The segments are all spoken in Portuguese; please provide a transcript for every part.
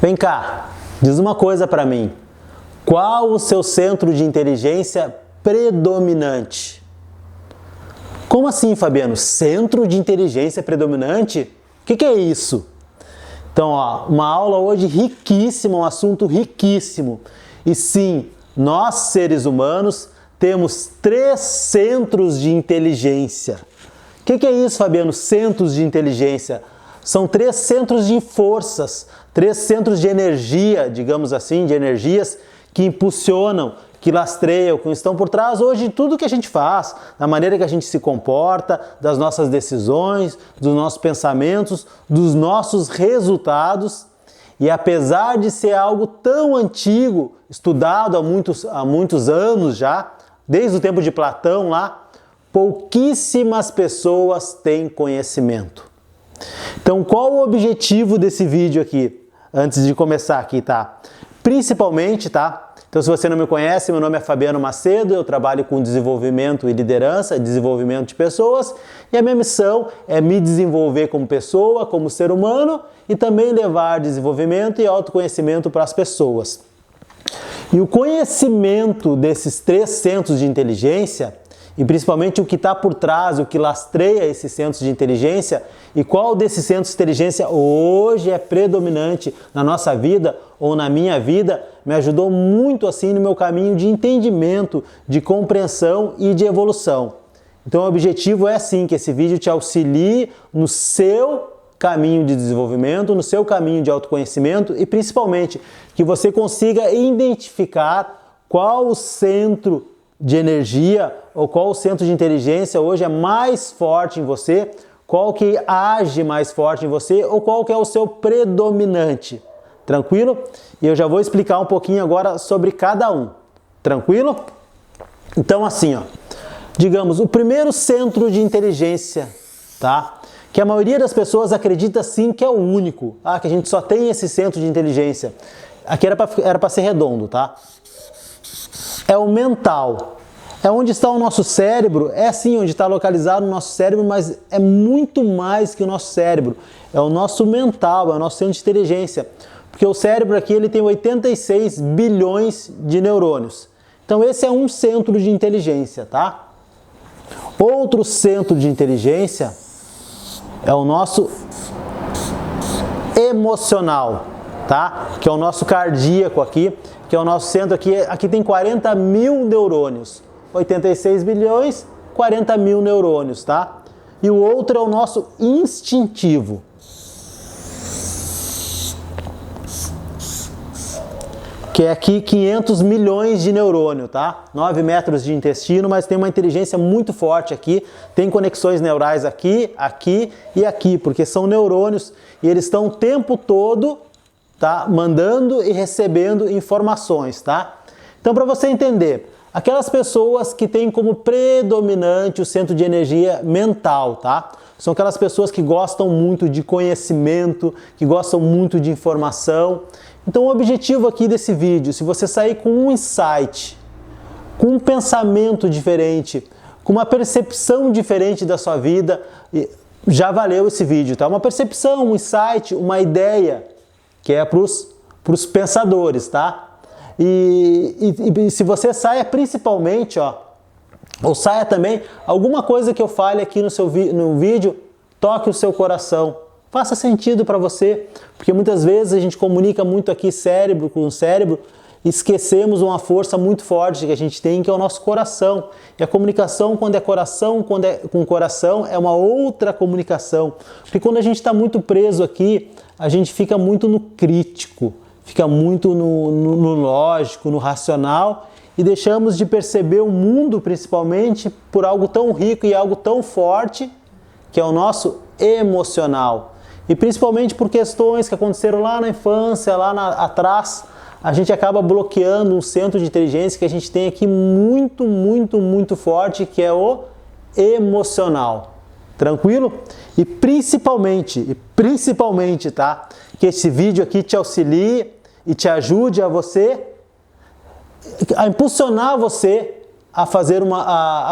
Vem cá, diz uma coisa para mim. Qual o seu centro de inteligência predominante? Como assim, Fabiano? Centro de inteligência predominante? O que é isso? Então, ó, uma aula hoje riquíssima, um assunto riquíssimo. E sim, nós seres humanos temos 3 centros de inteligência. O que é isso, Fabiano? Centros de inteligência. São 3 centros de forças, 3 centros de energia, digamos assim, de energias que impulsionam, que lastreiam, que estão por trás hoje de tudo que a gente faz, da maneira que a gente se comporta, das nossas decisões, dos nossos pensamentos, dos nossos resultados. E apesar de ser algo tão antigo, estudado há muitos anos já, desde o tempo de Platão lá, pouquíssimas pessoas têm conhecimento. Então, qual o objetivo desse vídeo aqui? Antes de começar aqui, tá? Principalmente, tá? Então, se você não me conhece, meu nome é Fabiano Macedo, eu trabalho com desenvolvimento e liderança, desenvolvimento de pessoas, e a minha missão é me desenvolver como pessoa, como ser humano, e também levar desenvolvimento e autoconhecimento para as pessoas. E o conhecimento desses 3 centros de inteligência, e principalmente o que está por trás, o que lastreia esses centros de inteligência, e qual desses centros de inteligência hoje é predominante na nossa vida ou na minha vida, me ajudou muito assim no meu caminho de entendimento, de compreensão e de evolução. Então o objetivo é assim, que esse vídeo te auxilie no seu caminho de desenvolvimento, no seu caminho de autoconhecimento e principalmente que você consiga identificar qual o centro de energia ou qual o centro de inteligência hoje é mais forte em você, qual que age mais forte em você ou qual que é o seu predominante. Tranquilo? E eu já vou explicar um pouquinho agora sobre cada um. Tranquilo? Então assim, ó, digamos, o primeiro centro de inteligência, tá? Que a maioria das pessoas acredita sim que é o único, que a gente só tem esse centro de inteligência. Aqui era para ser redondo, tá? É o mental. É onde está o nosso cérebro, é sim onde está localizado o nosso cérebro, mas é muito mais que o nosso cérebro. É o nosso mental, é o nosso centro de inteligência. Porque o cérebro aqui ele tem 86 bilhões de neurônios. Então esse é um centro de inteligência, tá? Outro centro de inteligência é o nosso emocional, tá? Que é o nosso cardíaco aqui, que é o nosso centro aqui. Aqui tem 40 mil neurônios. 86 bilhões, 40 mil neurônios, tá? E o outro é o nosso instintivo. Que é aqui 500 milhões de neurônio, tá? 9 metros de intestino, mas tem uma inteligência muito forte aqui. Tem conexões neurais aqui, aqui e aqui, porque são neurônios e eles estão o tempo todo, tá? Mandando e recebendo informações, tá? Então, para você entender, aquelas pessoas que têm como predominante o centro de energia mental, tá? São aquelas pessoas que gostam muito de conhecimento, que gostam muito de informação. Então o objetivo aqui desse vídeo, se você sair com um insight, com um pensamento diferente, com uma percepção diferente da sua vida, já valeu esse vídeo, tá? Uma percepção, um insight, uma ideia, que é para os pensadores, tá? E se você saia principalmente, ó, ou saia também, alguma coisa que eu fale aqui no vídeo, toque o seu coração. Faça sentido para você, porque muitas vezes a gente comunica muito aqui cérebro com cérebro e esquecemos uma força muito forte que a gente tem, que é o nosso coração. E a comunicação, quando é coração, quando é com coração, é uma outra comunicação. Porque quando a gente está muito preso aqui, a gente fica muito no crítico, fica muito no lógico, no racional e deixamos de perceber o mundo, principalmente, por algo tão rico e algo tão forte, que é o nosso emocional. E principalmente por questões que aconteceram lá na infância, atrás, a gente acaba bloqueando um centro de inteligência que a gente tem aqui muito, muito, muito forte, que é o emocional. Tranquilo? E principalmente, tá? Que esse vídeo aqui te auxilie e te ajude a impulsionar você a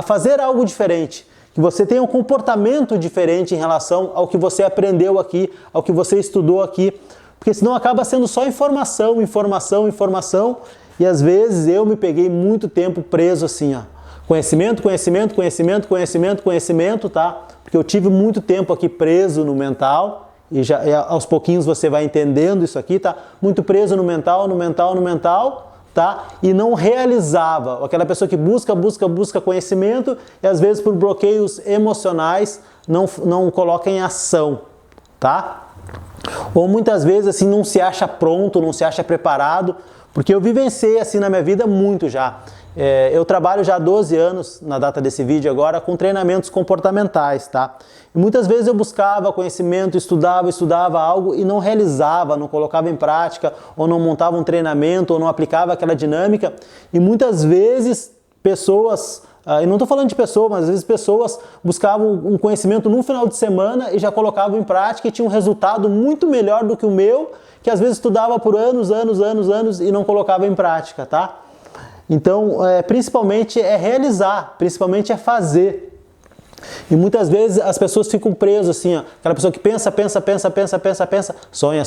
fazer algo diferente. Que você tenha um comportamento diferente em relação ao que você aprendeu aqui, ao que você estudou aqui. Porque senão acaba sendo só informação, informação, informação, e às vezes eu me peguei muito tempo preso assim, ó. Conhecimento, conhecimento, conhecimento, conhecimento, conhecimento, tá? Porque eu tive muito tempo aqui preso no mental, e aos pouquinhos você vai entendendo isso aqui, tá? Muito preso no mental, no mental, no mental, tá? E não realizava. Aquela pessoa que busca conhecimento e às vezes por bloqueios emocionais não coloca em ação, tá? Ou muitas vezes assim não se acha pronto, não se acha preparado, porque eu vivenciei assim na minha vida muito já. Eu trabalho já há 12 anos, na data desse vídeo agora, com treinamentos comportamentais, tá? E muitas vezes eu buscava conhecimento, estudava algo e não realizava, não colocava em prática, ou não montava um treinamento, ou não aplicava aquela dinâmica. E muitas vezes pessoas, e não estou falando de pessoas, mas às vezes pessoas buscavam um conhecimento no final de semana e já colocavam em prática e tinham um resultado muito melhor do que o meu, que às vezes estudava por anos e não colocava em prática, tá? Então, principalmente é realizar, principalmente é fazer. E muitas vezes as pessoas ficam presas assim, ó, aquela pessoa que pensa, sonha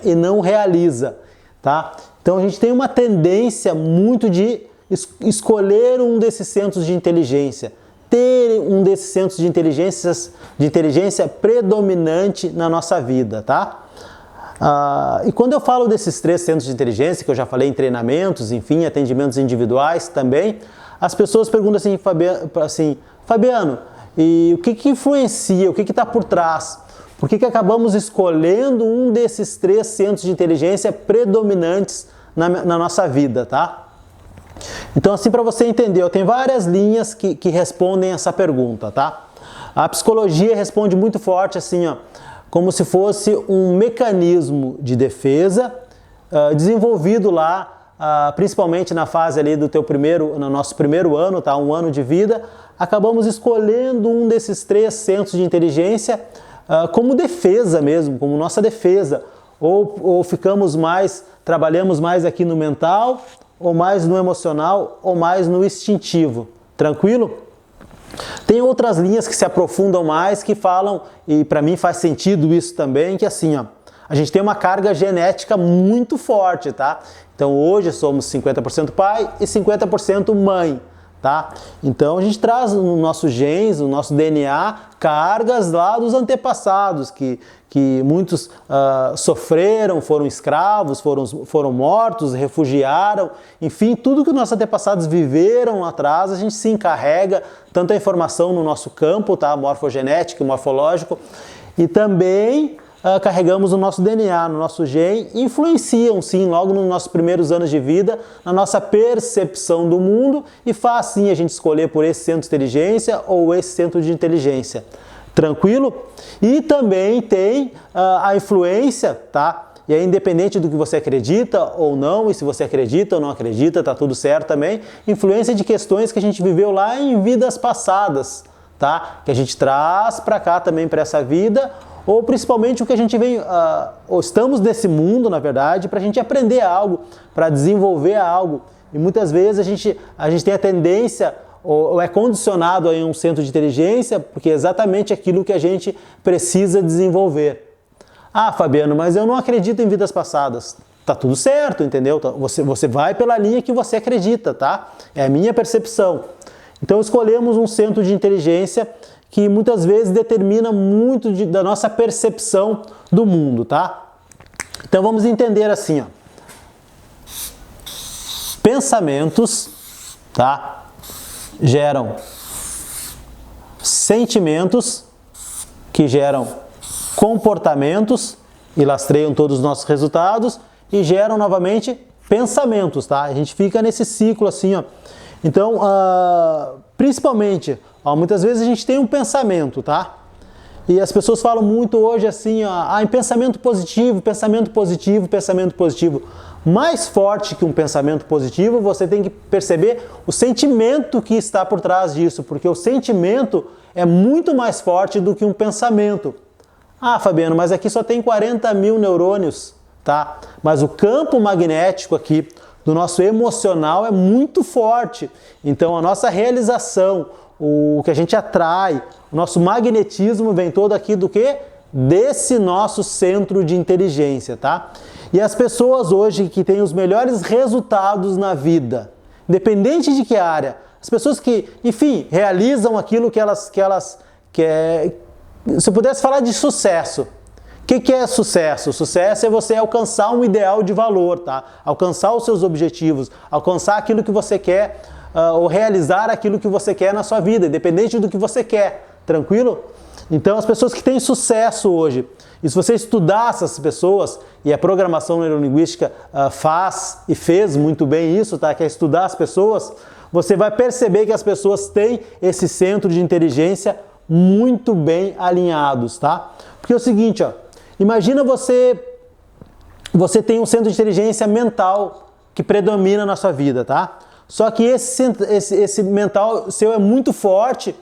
e não realiza, tá? Então a gente tem uma tendência muito de escolher um desses centros de inteligência, ter um desses centros de inteligência predominante na nossa vida, tá? E quando eu falo desses 3 centros de inteligência, que eu já falei em treinamentos, enfim, atendimentos individuais também, as pessoas perguntam assim, Fabiano, e o que influencia, o que está por trás? Por que acabamos escolhendo um desses 3 centros de inteligência predominantes na nossa vida, tá? Então, assim, para você entender, tem várias linhas que respondem essa pergunta, tá? A psicologia responde muito forte assim, ó, como se fosse um mecanismo de defesa desenvolvido lá, principalmente na fase ali no nosso primeiro ano, tá? Um ano de vida, acabamos escolhendo um desses 3 centros de inteligência como defesa mesmo, como nossa defesa, ou trabalhamos mais aqui no mental, ou mais no emocional, ou mais no instintivo, tranquilo? Tem outras linhas que se aprofundam mais, que falam, e para mim faz sentido isso também, que assim, ó, a gente tem uma carga genética muito forte, tá? Então hoje somos 50% pai e 50% mãe, tá? Então a gente traz no nosso genes, no nosso DNA, cargas lá dos antepassados, que muitos sofreram, foram escravos, foram mortos, refugiaram, enfim, tudo que os nossos antepassados viveram lá atrás, a gente se encarrega, tanto a informação no nosso campo, tá? Morfogenético e morfológico, e também carregamos o nosso DNA, no nosso gene, influenciam sim, logo nos nossos primeiros anos de vida, na nossa percepção do mundo, e faz sim a gente escolher por esse centro de inteligência ou esse centro de inteligência. Tranquilo? E também tem a influência, tá? E é independente do que você acredita ou não, e se você acredita ou não acredita, tá tudo certo também, influência de questões que a gente viveu lá em vidas passadas, tá? Que a gente traz para cá também, para essa vida, ou principalmente o que a gente veio, ou estamos nesse mundo, na verdade, para a gente aprender algo, para desenvolver algo. E muitas vezes a gente tem a tendência, ou é condicionado a um centro de inteligência, porque é exatamente aquilo que a gente precisa desenvolver. Ah, Fabiano, mas eu não acredito em vidas passadas. Tá tudo certo, entendeu? Você vai pela linha que você acredita, tá? É a minha percepção. Então escolhemos um centro de inteligência que muitas vezes determina muito da nossa percepção do mundo, tá? Então vamos entender assim, ó. Pensamentos, tá? Geram sentimentos, que geram comportamentos e lastreiam todos os nossos resultados e geram novamente pensamentos, tá? A gente fica nesse ciclo assim, ó. Então, principalmente, muitas vezes a gente tem um pensamento, tá? E as pessoas falam muito hoje assim, em pensamento positivo, pensamento positivo, pensamento positivo. Mais forte que um pensamento positivo, você tem que perceber o sentimento que está por trás disso, porque o sentimento é muito mais forte do que um pensamento. Ah, Fabiano, mas aqui só tem 40 mil neurônios, tá? Mas o campo magnético aqui do nosso emocional é muito forte. Então a nossa realização, o que a gente atrai, o nosso magnetismo vem todo aqui do quê? desse nosso centro de inteligência, tá? E as pessoas hoje que têm os melhores resultados na vida, independente de que área, as pessoas que, enfim, realizam aquilo que elas querem. Se eu pudesse falar de sucesso, o que é sucesso? Sucesso é você alcançar um ideal de valor, tá? Alcançar os seus objetivos, alcançar aquilo que você quer, ou realizar aquilo que você quer na sua vida, independente do que você quer, tranquilo? Então, as pessoas que têm sucesso hoje, e se você estudar essas pessoas, e a programação neurolinguística faz e fez muito bem isso, tá? Que é estudar as pessoas, você vai perceber que as pessoas têm esse centro de inteligência muito bem alinhados, tá? Porque é o seguinte, ó, imagina você tem um centro de inteligência mental que predomina na sua vida, tá? Só que esse mental seu é muito forte,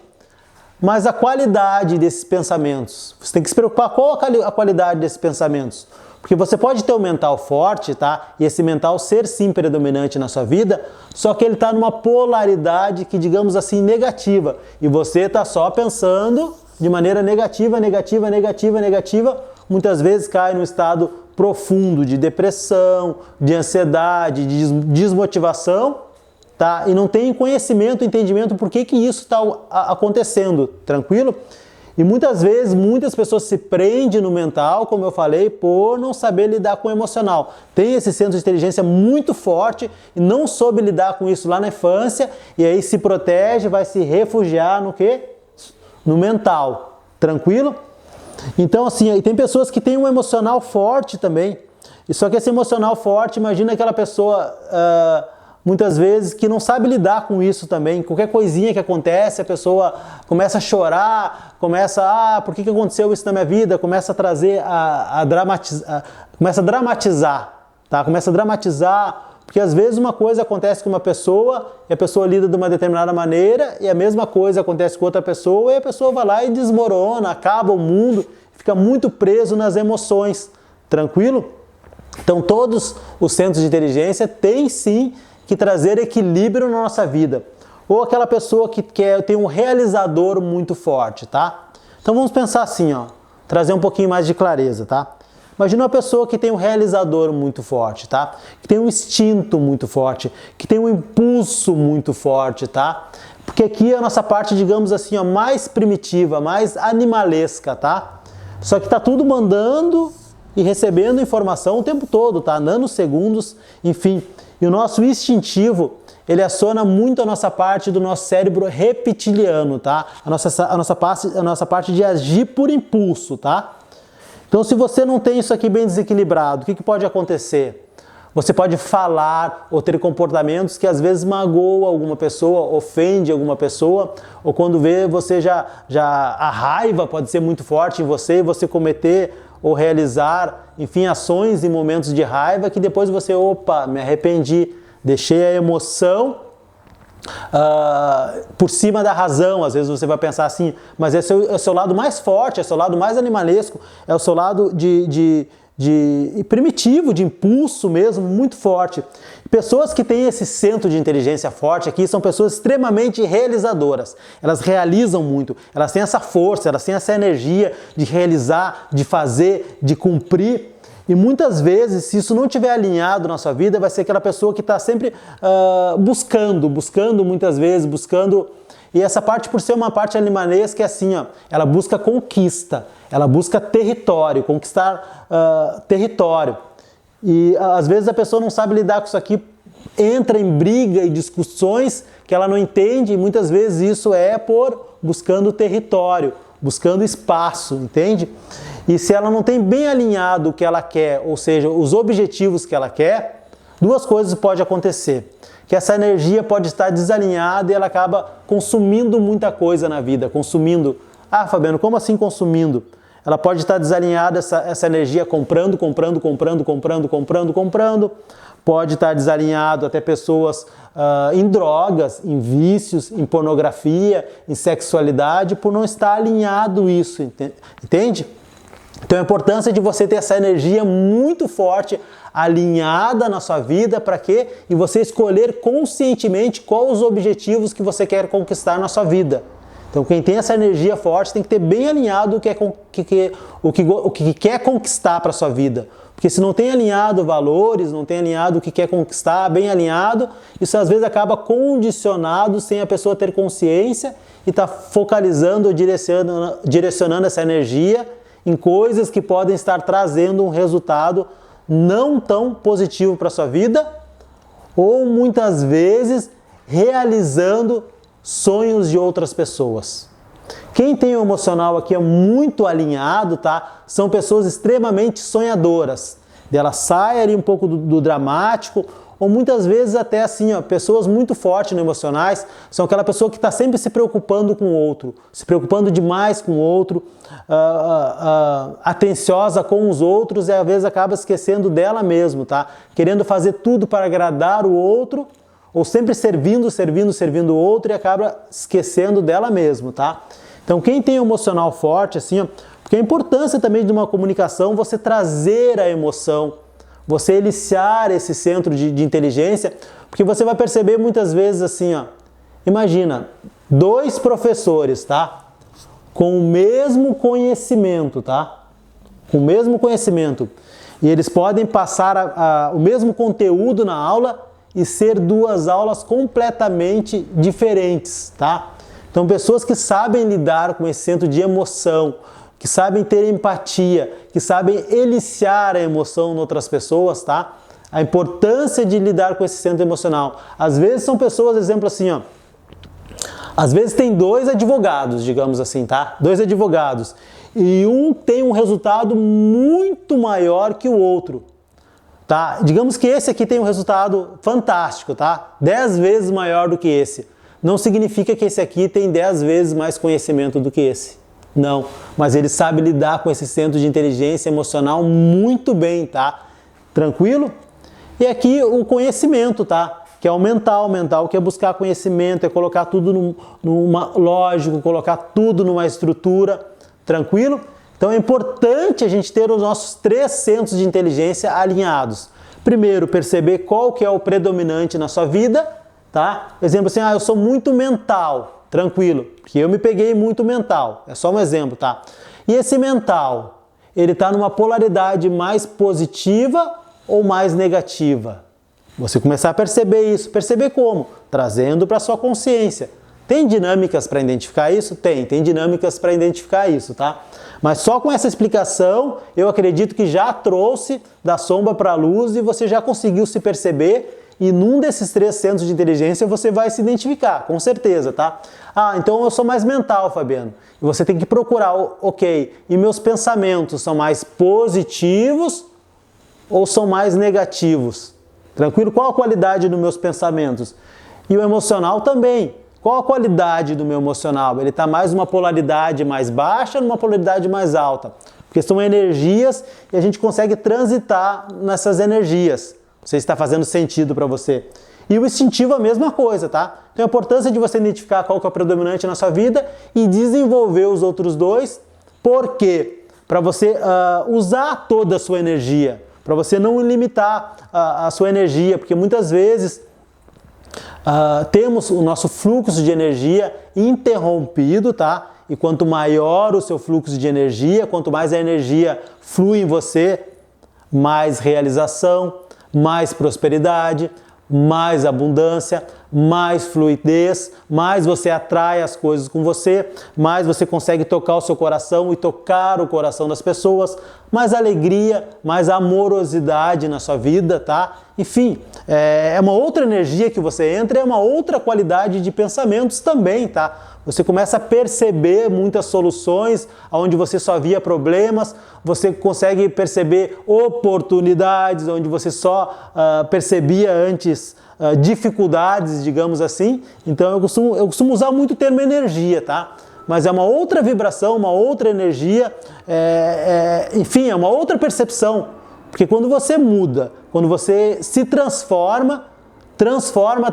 mas a qualidade desses pensamentos, você tem que se preocupar qual a qualidade desses pensamentos. Porque você pode ter um mental forte, tá? E esse mental ser sim predominante na sua vida, só que ele está numa polaridade que, digamos assim, negativa. E você está só pensando de maneira negativa, muitas vezes cai num estado profundo de depressão, de ansiedade, de desmotivação, tá? E não tem conhecimento, entendimento por que isso está acontecendo, tranquilo? E muitas vezes, muitas pessoas se prendem no mental, como eu falei, por não saber lidar com o emocional. Tem esse centro de inteligência muito forte e não soube lidar com isso lá na infância, e aí se protege, vai se refugiar no quê? No mental, tranquilo? Então assim, tem pessoas que têm um emocional forte também, e só que esse emocional forte, imagina aquela pessoa... muitas vezes que não sabe lidar com isso também. Qualquer coisinha que acontece, a pessoa começa a chorar, começa, por que aconteceu isso na minha vida? Começa a trazer, começa a dramatizar, tá? Começa a dramatizar, porque às vezes uma coisa acontece com uma pessoa e a pessoa lida de uma determinada maneira, e a mesma coisa acontece com outra pessoa e a pessoa vai lá e desmorona, acaba o mundo, fica muito preso nas emoções, tranquilo? Então todos os centros de inteligência têm sim que trazer equilíbrio na nossa vida. Ou aquela pessoa que tem um realizador muito forte, tá? Então vamos pensar assim, ó, trazer um pouquinho mais de clareza, tá? Imagina uma pessoa que tem um realizador muito forte, tá? Que tem um instinto muito forte, que tem um impulso muito forte, tá? Porque aqui é a nossa parte, digamos assim, ó, mais primitiva, mais animalesca, tá? Só que tá tudo mandando e recebendo informação o tempo todo, tá? Nanosegundos, enfim. E o nosso instintivo, ele aciona muito a nossa parte do nosso cérebro reptiliano, tá? A nossa parte de agir por impulso, tá? Então, se você não tem isso aqui bem desequilibrado, o que pode acontecer? Você pode falar ou ter comportamentos que às vezes magoam alguma pessoa, ofende alguma pessoa, ou quando vê você a raiva pode ser muito forte em você e você cometer ou realizar, enfim, ações em momentos de raiva que depois você, me arrependi, deixei a emoção por cima da razão. Às vezes você vai pensar assim, mas esse é o seu lado mais forte, é o seu lado mais animalesco, é o seu lado de primitivo, de impulso mesmo, muito forte. Pessoas que têm esse centro de inteligência forte aqui são pessoas extremamente realizadoras. Elas realizam muito, elas têm essa força, elas têm essa energia de realizar, de fazer, de cumprir. E muitas vezes, se isso não estiver alinhado na sua vida, vai ser aquela pessoa que está sempre buscando muitas vezes, buscando... E essa parte, por ser uma parte animalesca, é assim, ó, ela busca conquista, ela busca território, conquistar território. E às vezes a pessoa não sabe lidar com isso aqui, entra em briga e discussões que ela não entende, e muitas vezes isso é por buscando território, buscando espaço, entende? E se ela não tem bem alinhado o que ela quer, ou seja, os objetivos que ela quer, duas coisas podem acontecer. Que essa energia pode estar desalinhada e ela acaba consumindo muita coisa na vida, consumindo... Fabiano, como assim consumindo? Ela pode estar desalinhada, essa energia comprando, pode estar desalinhado até pessoas em drogas, em vícios, em pornografia, em sexualidade, por não estar alinhado isso, entende? Então a importância de você ter essa energia muito forte, alinhada na sua vida, para quê? E você escolher conscientemente quais os objetivos que você quer conquistar na sua vida. Então quem tem essa energia forte tem que ter bem alinhado o que quer conquistar para a sua vida. Porque se não tem alinhado valores, não tem alinhado o que quer conquistar, bem alinhado, isso às vezes acaba condicionado sem a pessoa ter consciência e está focalizando ou direcionando essa energia em coisas que podem estar trazendo um resultado não tão positivo para a sua vida, ou muitas vezes realizando sonhos de outras pessoas. Quem tem o emocional aqui é muito alinhado, tá? São pessoas extremamente sonhadoras. Ela sai ali um pouco do dramático, ou muitas vezes até assim, ó, pessoas muito fortes no emocionais, são aquela pessoa que está sempre se preocupando com o outro, se preocupando demais com o outro, atenciosa com os outros e às vezes acaba esquecendo dela mesma, tá? Querendo fazer tudo para agradar o outro, ou sempre servindo o outro e acaba esquecendo dela mesma, tá? Então quem tem um emocional forte, assim, ó, porque a importância também de uma comunicação, você trazer a emoção, você eliciar esse centro de inteligência, porque você vai perceber muitas vezes assim, ó, imagina, 2 professores, tá? Com o mesmo conhecimento, tá? Com o mesmo conhecimento. E eles podem passar o mesmo conteúdo na aula e ser 2 aulas completamente diferentes, tá? Então pessoas que sabem lidar com esse centro de emoção, que sabem ter empatia, que sabem eliciar a emoção em outras pessoas, tá? A importância de lidar com esse centro emocional. Às vezes são pessoas, exemplo assim, ó. Às vezes tem 2 advogados, digamos assim, tá? 2 advogados. E um tem um resultado muito maior que o outro, tá? Digamos que esse aqui tem um resultado fantástico, tá? 10 vezes maior do que esse. Não significa que esse aqui tem 10 vezes mais conhecimento do que esse. Não, mas ele sabe lidar com esse centro de inteligência emocional muito bem, tá? Tranquilo? E aqui o conhecimento, tá? Que é o mental. O mental que é buscar conhecimento, é colocar tudo lógico, colocar tudo numa estrutura. Tranquilo? Então é importante a gente ter os nossos 3 centros de inteligência alinhados. Primeiro, perceber qual que é o predominante na sua vida, tá? Exemplo assim, eu sou muito mental. Tranquilo, porque eu me peguei muito mental, é só um exemplo, tá? E esse mental, ele está numa polaridade mais positiva ou mais negativa? Você começar a perceber isso, perceber como? Trazendo para sua consciência. Tem dinâmicas para identificar isso? Tem dinâmicas para identificar isso, tá? Mas só com essa explicação, eu acredito que já trouxe da sombra para a luz e você já conseguiu se perceber. E num desses 3 centros de inteligência você vai se identificar, com certeza, tá? Então eu sou mais mental, Fabiano. E você tem que procurar, ok, e meus pensamentos são mais positivos ou são mais negativos? Tranquilo? Qual a qualidade dos meus pensamentos? E o emocional também. Qual a qualidade do meu emocional? Ele está mais numa polaridade mais baixa ou numa polaridade mais alta? Porque são energias e a gente consegue transitar nessas energias. Não sei se está fazendo sentido para você. E o instintivo é a mesma coisa, tá? Então a importância de você identificar qual que é o predominante na sua vida e desenvolver os outros 2. Por quê? Para você usar toda a sua energia, para você não limitar a sua energia, porque muitas vezes temos o nosso fluxo de energia interrompido, tá? E quanto maior o seu fluxo de energia, quanto mais a energia flui em você, mais realização, mais prosperidade, mais abundância, mais fluidez, mais você atrai as coisas com você, mais você consegue tocar o seu coração e tocar o coração das pessoas, mais alegria, mais amorosidade na sua vida, tá? Enfim, é uma outra energia que você entra, é uma outra qualidade de pensamentos também, tá? Você começa a perceber muitas soluções onde você só via problemas, você consegue perceber oportunidades onde você só percebia antes dificuldades, digamos assim. Então eu costumo usar muito o termo energia, tá? Mas é uma outra vibração, uma outra energia, enfim, é uma outra percepção. Porque quando você muda, quando você se transforma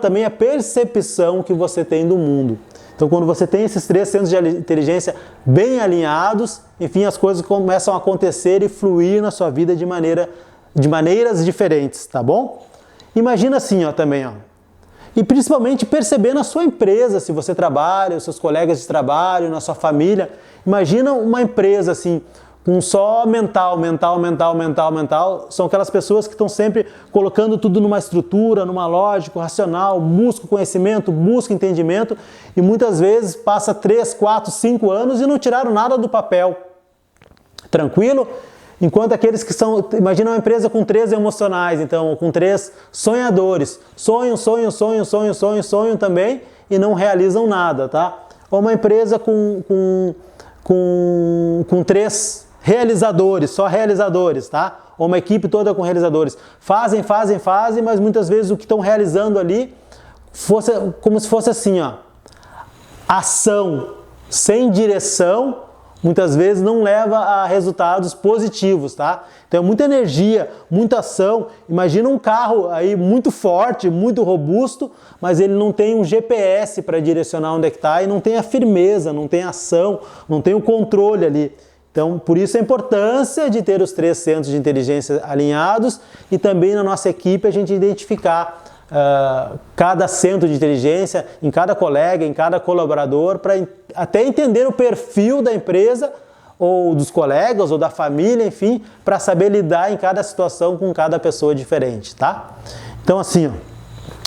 também a percepção que você tem do mundo. Então, quando você tem esses 3 centros de inteligência bem alinhados, enfim, as coisas começam a acontecer e fluir na sua vida de maneiras diferentes, tá bom? Imagina assim, ó, também, ó. E principalmente perceber na sua empresa, se você trabalha, os seus colegas de trabalho, na sua família. Imagina uma empresa assim, com só mental, são aquelas pessoas que estão sempre colocando tudo numa estrutura, numa lógica, racional, busca conhecimento, busca entendimento e muitas vezes passa 3, 4, 5 anos e não tiraram nada do papel. Tranquilo? Enquanto aqueles que são, imagina uma empresa com 3 emocionais, então com 3 sonhadores, sonham também e não realizam nada, tá? Ou uma empresa com 3 realizadores, só realizadores, tá? Ou uma equipe toda com realizadores. Fazem, mas muitas vezes o que estão realizando ali como se fosse assim, ó, ação sem direção, muitas vezes não leva a resultados positivos, tá? Então é muita energia, muita ação. Imagina um carro aí muito forte, muito robusto, mas ele não tem um GPS para direcionar onde é que está e não tem a firmeza, não tem a ação, não tem o controle ali. Então, por isso a importância de ter os 3 centros de inteligência alinhados e também na nossa equipe a gente identificar cada centro de inteligência, em cada colega, em cada colaborador, para até entender o perfil da empresa ou dos colegas ou da família, enfim, para saber lidar em cada situação com cada pessoa diferente, tá? Então, assim, ó,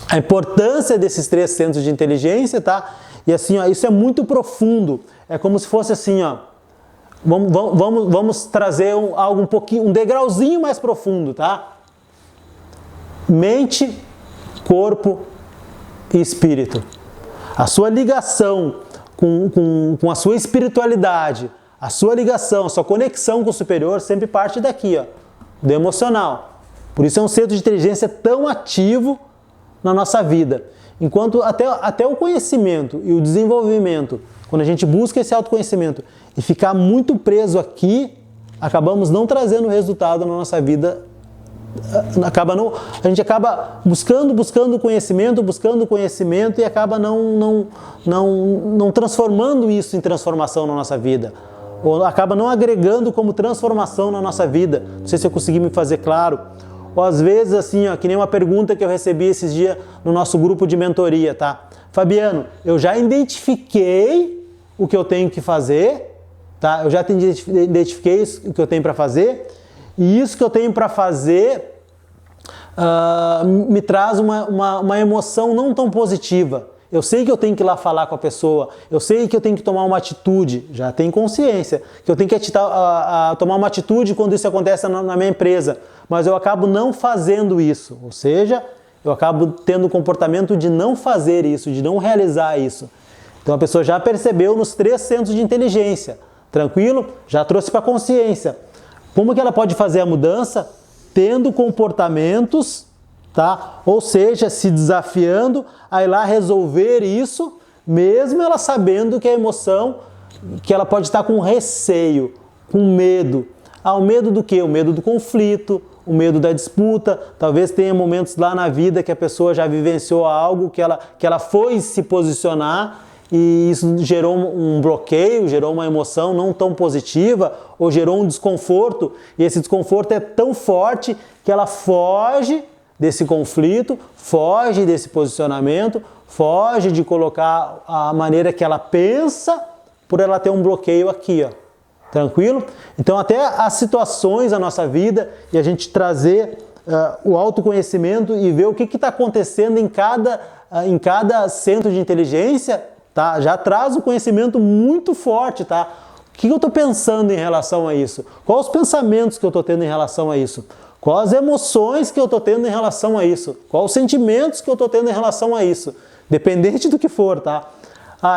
a importância desses 3 centros de inteligência, tá? E assim, ó, isso é muito profundo, é como se fosse assim, ó, vamos trazer algo um pouquinho, um degrauzinho mais profundo, tá? Mente, corpo e espírito. A sua ligação com a sua espiritualidade, a sua ligação, a sua conexão com o superior sempre parte daqui, ó, do emocional. Por isso é um centro de inteligência tão ativo na nossa vida. Enquanto até o conhecimento e o desenvolvimento, quando a gente busca esse autoconhecimento e ficar muito preso aqui, acabamos não trazendo resultado na nossa vida. A gente acaba buscando conhecimento e acaba não transformando isso em transformação na nossa vida. Ou acaba não agregando como transformação na nossa vida. Não sei se eu consegui me fazer claro. Ou às vezes assim, ó, que nem uma pergunta que eu recebi esses dias no nosso grupo de mentoria, tá? Fabiano, eu já identifiquei o que eu tenho que fazer, tá? Eu já identifiquei o que eu tenho para fazer, e isso que eu tenho para fazer me traz uma emoção não tão positiva. Eu sei que eu tenho que ir lá falar com a pessoa, eu sei que eu tenho que tomar uma atitude, já tenho consciência, que eu tenho que tomar uma atitude quando isso acontece na minha empresa, mas eu acabo não fazendo isso, ou seja, eu acabo tendo o comportamento de não fazer isso, de não realizar isso. Então a pessoa já percebeu nos 3 centros de inteligência, tranquilo? Já trouxe para a consciência. Como que ela pode fazer a mudança? Tendo comportamentos, tá? Ou seja, se desafiando a ir lá resolver isso, mesmo ela sabendo que a emoção, que ela pode estar com receio, com medo. O medo do quê? O medo do conflito, o medo da disputa. Talvez tenha momentos lá na vida que a pessoa já vivenciou algo, que ela foi se posicionar e isso gerou um bloqueio, gerou uma emoção não tão positiva ou gerou um desconforto, e esse desconforto é tão forte que ela foge desse conflito, foge desse posicionamento, foge de colocar a maneira que ela pensa por ela ter um bloqueio aqui, ó. Tranquilo? Então até as situações da nossa vida e a gente trazer o autoconhecimento e ver o que está acontecendo em cada centro de inteligência, tá? Já traz um conhecimento muito forte, tá? O que eu estou pensando em relação a isso? Quais os pensamentos que eu estou tendo em relação a isso? Quais as emoções que eu estou tendo em relação a isso? Quais os sentimentos que eu estou tendo em relação a isso? Dependente do que for, tá?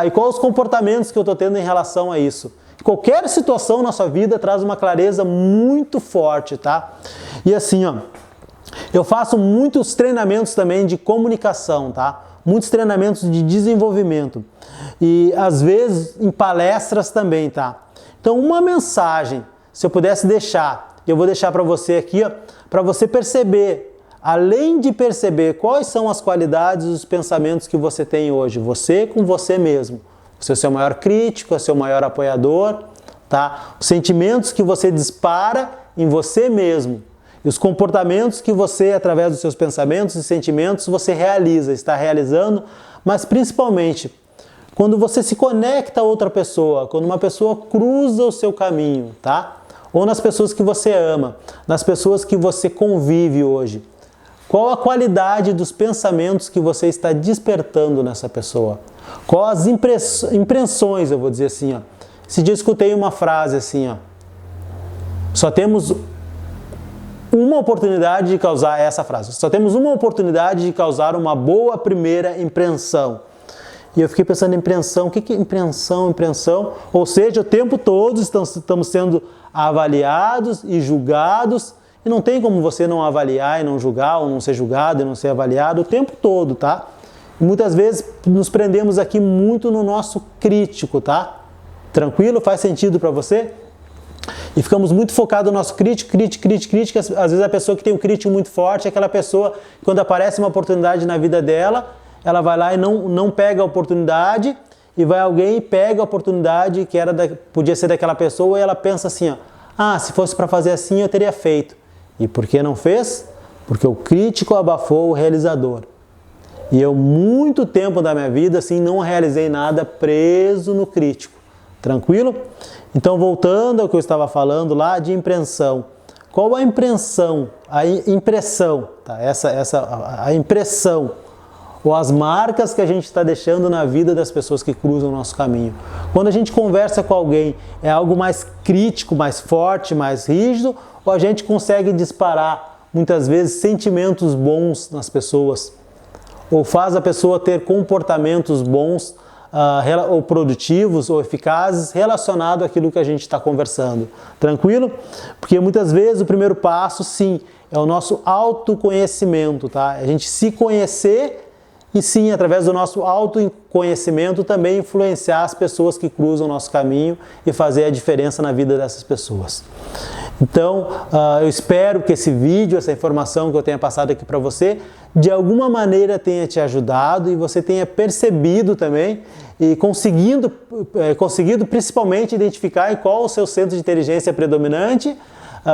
E quais os comportamentos que eu estou tendo em relação a isso? Qualquer situação na sua vida traz uma clareza muito forte, tá? E assim, ó, eu faço muitos treinamentos também de comunicação, tá? Muitos treinamentos de desenvolvimento. E às vezes em palestras também, tá? Então uma mensagem, se eu pudesse deixar, eu vou deixar para você aqui, ó, para você perceber, além de perceber quais são as qualidades e os pensamentos que você tem hoje, você com você mesmo. Você é o seu maior crítico, é o seu maior apoiador, tá? Os sentimentos que você dispara em você mesmo e os comportamentos que você, através dos seus pensamentos e sentimentos, você realiza, está realizando, mas principalmente quando você se conecta a outra pessoa, quando uma pessoa cruza o seu caminho, tá? Ou nas pessoas que você ama, nas pessoas que você convive hoje. Qual a qualidade dos pensamentos que você está despertando nessa pessoa? Qual as impressões, eu vou dizer assim, ó. Esse dia eu escutei uma frase assim, ó. Só temos uma oportunidade de causar essa frase. Só temos uma oportunidade de causar uma boa primeira impressão. E eu fiquei pensando em impressão. O que é impressão? Impressão? Ou seja, o tempo todo estamos sendo avaliados e julgados. E não tem como você não avaliar e não julgar, ou não ser julgado e não ser avaliado o tempo todo, tá? E muitas vezes nos prendemos aqui muito no nosso crítico, tá? Tranquilo? Faz sentido para você? E ficamos muito focados no nosso crítico. Às vezes a pessoa que tem um crítico muito forte é aquela pessoa, quando aparece uma oportunidade na vida dela, ela vai lá e não pega a oportunidade, e vai alguém e pega a oportunidade que podia ser daquela pessoa, e ela pensa assim, ó, ah, se fosse para fazer assim eu teria feito. E por que não fez? Porque o crítico abafou o realizador. E eu, muito tempo da minha vida, assim, não realizei nada preso no crítico. Tranquilo? Então, voltando ao que eu estava falando lá de impressão. Qual a impressão? A impressão, tá? A impressão ou as marcas que a gente está deixando na vida das pessoas que cruzam o nosso caminho. Quando a gente conversa com alguém, é algo mais crítico, mais forte, mais rígido, ou a gente consegue disparar, muitas vezes, sentimentos bons nas pessoas, ou faz a pessoa ter comportamentos bons, ou produtivos, ou eficazes, relacionado àquilo que a gente está conversando. Tranquilo? Porque muitas vezes o primeiro passo, sim, é o nosso autoconhecimento, tá? A gente se conhecer e sim, através do nosso autoconhecimento, também influenciar as pessoas que cruzam o nosso caminho e fazer a diferença na vida dessas pessoas. Então, eu espero que esse vídeo, essa informação que eu tenha passado aqui para você, de alguma maneira tenha te ajudado e você tenha percebido também e conseguido principalmente identificar qual o seu centro de inteligência predominante,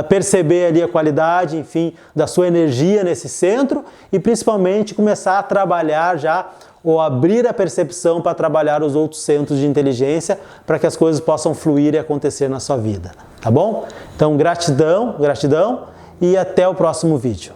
perceber ali a qualidade, enfim, da sua energia nesse centro e principalmente começar a trabalhar já ou abrir a percepção para trabalhar os outros centros de inteligência para que as coisas possam fluir e acontecer na sua vida, tá bom? Então, gratidão e até o próximo vídeo.